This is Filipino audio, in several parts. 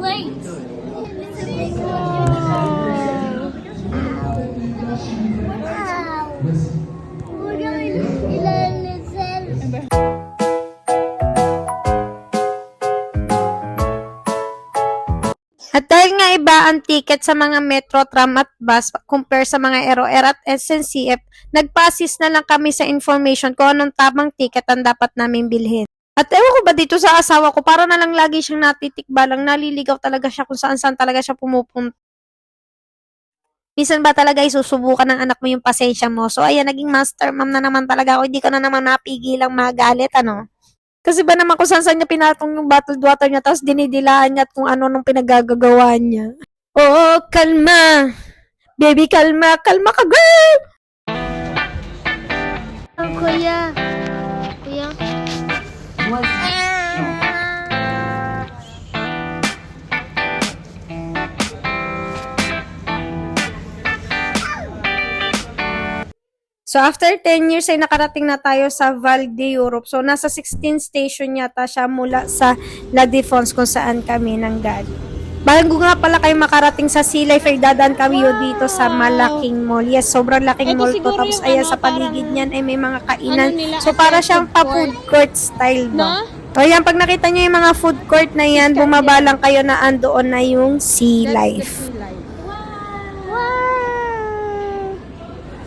plates. It's a big one. Wow. We're going to At dahil nga iba ang ticket sa mga metro, tram at bus compare sa mga Aero-Air at SNCF, nagpa-assist na lang kami sa information kung anong tamang ticket ang dapat namin bilhin. At ewan ko ba dito sa asawa ko, para na lang lagi siyang natitikbalang, naliligaw talaga siya kung saan-saan talaga siya pumupunta. Minsan ba talaga isusubukan ng anak mo yung pasensya mo? So ayan, naging master mom na naman talaga ako, hindi ko na naman napigilang magalit, ano? Kasi ba naman kung saan niya pinatong yung bottled water niya tapos dinidilaan niya at kung ano nung pinagagagawa niya. Oo, kalma. Baby, kalma. Kalma ka, girl! Kuya. Kuya. So, after 10 years ay nakarating na tayo sa Val d'Europe. So, nasa 16 station yata siya mula sa La Défense kung saan kami nanggaling. Bago nga pala kayo makarating sa Sea Life, ay dadaan kami dito sa malaking mall. Yes, sobrang laking mall to. Tapos ayan sa paligid niyan ay may mga kainan. So, para siyang pa-food court style ba? O yan, pag nakita niyo yung mga food court na yan, bumaba lang kayo na andoon na yung Sea Life.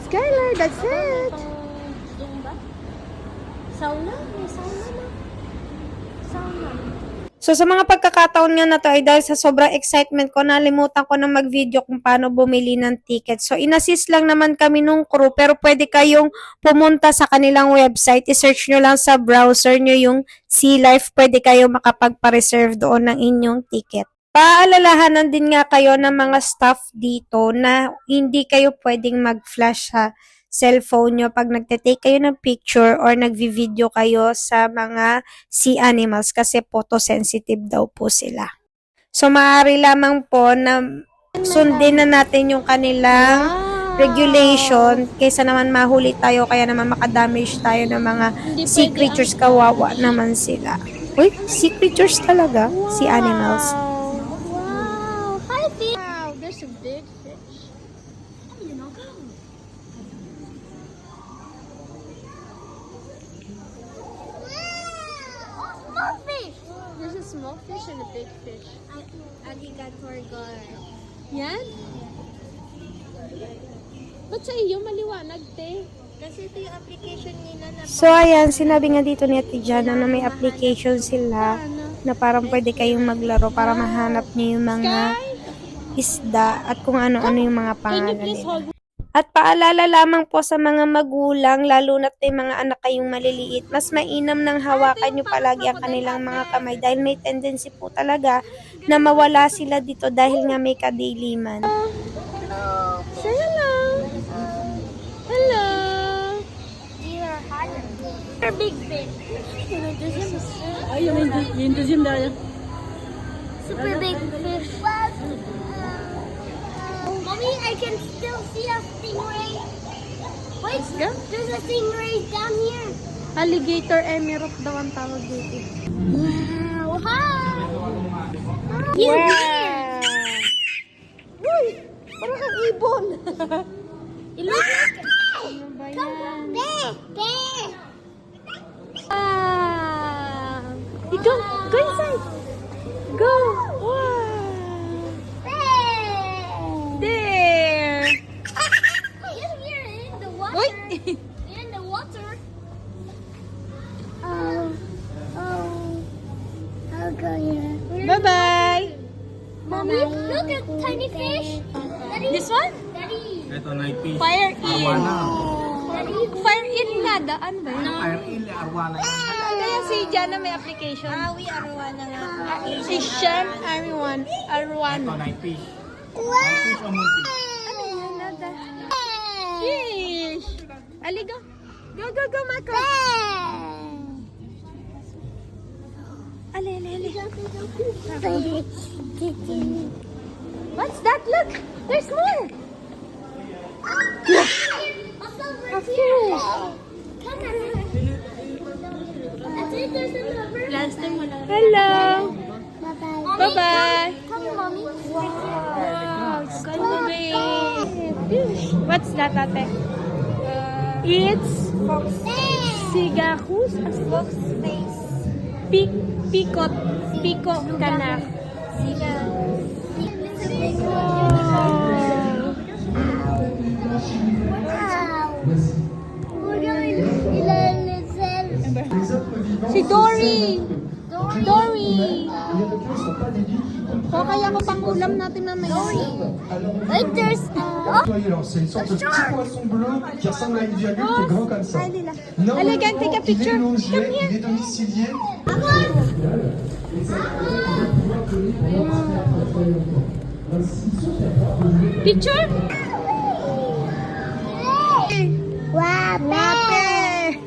Skylar, that's it. Sauna? May sauna na. Sauna. So, sa mga pagkakataon nga na to ay dahil sa sobrang excitement ko, nalimutan ko na mag-video kung paano bumili ng ticket. So, inassist lang naman kami nung crew, pero pwede kayong pumunta sa kanilang website. I-search nyo lang sa browser nyo yung Sea Life. Pwede kayo makapagpa-reserve doon ng inyong ticket. Paalalahanan din nga kayo ng mga staff dito na hindi kayo pwedeng mag-flash sa cellphone nyo pag nagte-take kayo ng picture or nagvi-video kayo sa mga sea animals kasi photosensitive daw po sila. So, maaari lamang po na sundin na natin yung kanilang regulation kaysa naman mahuli tayo kaya naman makadamage tayo ng mga sea creatures, kawawa naman sila. Uy, sea creatures talaga, sea animals. Wow, there's a big fish. You know, go. Wow, small fish. There's a small fish and a big fish. Alligator gar. Yan? Ba't sa iyo maliwanag, te? Kasi ito yung application nila na... So, ayan, sinabi nga dito ni Ate Jana na may application sila na parang pwede kayong maglaro para mahanap niyo yung mga isda at kung ano-ano yung mga pangalan nila. At paalala lamang po sa mga magulang, lalo na't may mga anak kayong maliliit, mas mainam nang hawakan nyo palagi ang kanilang mga kamay dahil may tendency po talaga na mawala sila dito dahil nga may kadiliman. Say hello. Hello. They're big fish. Super big fish. Mommy, I can still see a stingray. Wait, there's a stingray down here. Alligator emerald daw ang tawag dito. Wow, hi. Wow! Uy! Parang kang ibon! It looks like... Come, there, there. Go! Go inside! Go! Wow! There! You're in the water. Uy! You're in the water. I'll go here. Bye-bye! Mommy, look at tiny fish. Daddy, This one? Daddy, Ito na ipi. Fire eel. Arwana. Daddy. Fire eel nga, daan ba yun? Fire eel, arwana yan. Kaya si Jana may application. We arwana nga. Si Shem, Arwana. Ito na ipi. Wow. Fish o multi. Ano yan, nada? Fish! Ali, go. Go, go, go, Marco. Ali, ali, ali. What's that? Look! There's more! A fish. Come on. I think there's another. Hello! Bye-bye. Bye-bye! Come mommy. Wow, it's gonna be fish. What's that, ate? It's sigakus, Fox face. pikot, piko kanak. Siga. Si Dory! Dory! So, kaya ko pang ulam natin mamaya. Wait, there's. Alors, c'est une sorte de petit poisson bleu qui ressemble à une virgule qui est grand comme ça. Ay, Lila. Normalement, Elegant, take a il est picture. logé, Come here. il est domicilié. Picture? Wape.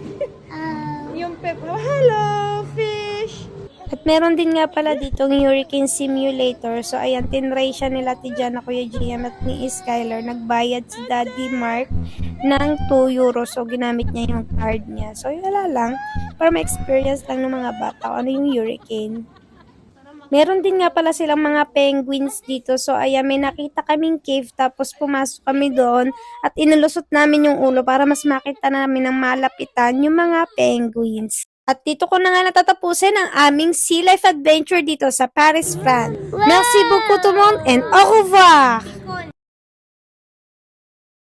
Yung pepper. Hello, fish! At meron din nga pala ditong hurricane simulator. So, ayan, tinry siya nila Tijan, Kuya GM at ni Skylar. Nagbayad si Daddy Mark ng 2 euros. So, ginamit niya yung card niya. So, wala lang. Para ma-experience lang ng mga bata kung ano yung hurricane. Meron din nga pala silang mga penguins dito. So, ayan, may nakita kaming cave. Tapos, pumasok kami doon. At inulusot namin yung ulo para mas makita namin ng malapitan yung mga penguins. At dito ko na nga natatapusin ang aming sea life adventure dito sa Paris, France. Merci beaucoup tout le monde and au revoir!